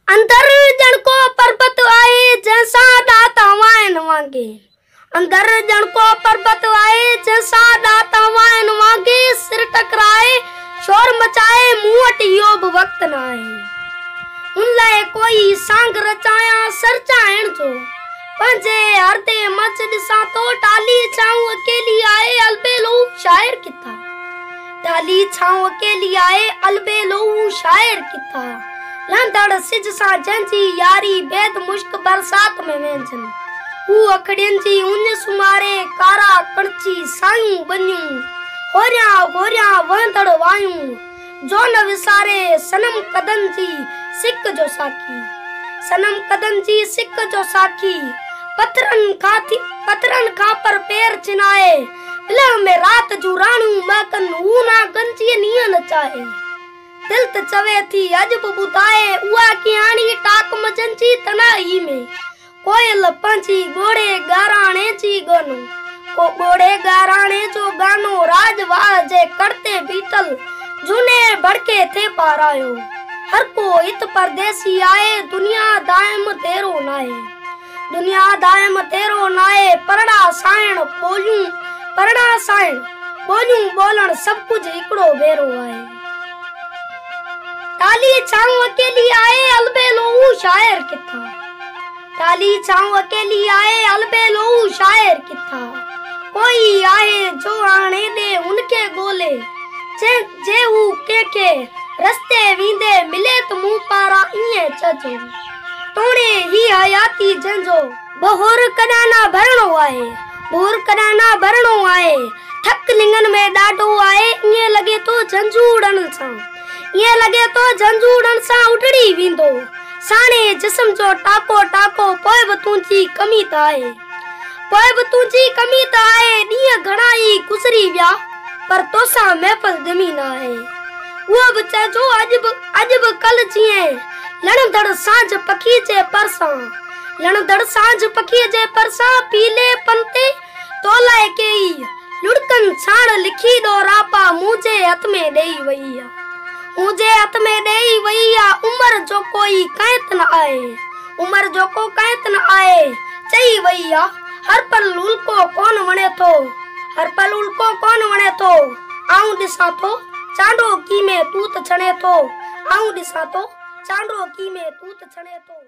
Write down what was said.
अंदर जण को पर्वत आए जैसा दाता वाइन वांगे। अंदर जण को पर्वत आए जैसा दाता वाइन वांगे। सिर टकराए शोर मचाए मुंहट योब वक्त न आए। उन लाए कोई सांग रचाया सर चाहण जो पंजे हरदे मच दिसा तो टाली छाऊ अकेली आए अलबेलो शायर किथा। टाली छाऊ अकेली आए अलबेलो शायर किथा। लंदड़ सिज सा जंजी यारी बेद मुश्क बरसात में वेंजन। ऊ अखड़ियन जी उन सुमारे कारा कणची सायूं बन्यूं। होरिया होरिया वंदड़ वायूं जो न विसारे सनम कदन जी सिक जो साखी। सनम कदन जी सिक जो साखी। पत्थरन खा पर पैर चिनाए बिलण में रात जू राणू मकन ऊ ना गंजी नियन चाहे। दिल त चवे थी अजब बुधाए उआ कहानी टाक मजंजी तनाई में। कोयल पंछी गोड़े गाराणे जी गानो को गोड़े गाराणे जो गानो राजवाज करते बीतल जुने भड़के थे पारायो। हर को इत परदेसी आए दुनिया दायम तेरो नाए। दुनिया दायम तेरो नाए परड़ा साइण बोलूं परड़ा साइण बोलूं बोलण सब कुछ हिकड़ो भेरो आए। टाली छाऊ अकेली आए अलबेलो शायर किथा। टाली छाऊ अकेली आए अलबेलो शायर किथा। कोई आए जो आने दे उनके गोले जे ऊ के रस्ते वींदे मिले तो मुंह पारा इए चजो। तोड़े ही हयाती जंजो बहुर कदाना भरणो आए। बहुर कदाना भरणो आए। थक लिंगन में डाडो आए इए लगे तो जंजूड़न सा। ये लगे तो जंजूड़न सा उठड़ी विंदो। साने जिस्म जो टाको टाको पोए बतूंची कमी ताए। पोए बतूंची कमी ताए दिया घणाई गुजरी व्या पर तोसा महफल जमी ना है। वो बच्चा जो अजब कल जिए लणधड़ सांझ पखी जे परसा। लणधड़ सांझ पखी जे परसा पीले पंते तोलाए केई लुड़कन छाण लिखी दो रापा मुझे हथ में देई वईया। मुझे हथ में देई वईया उम्र जो कोई कैत न आए। उम्र जो को कैत न आए चई वईया हर पल उल्को कौन वणे थो। हर पल उल्को कौन वणे थो। आऊं दिसा तो चांडो की में तूत छणे थो। आऊं दिसा तो चांडो की में तूत छणे थो।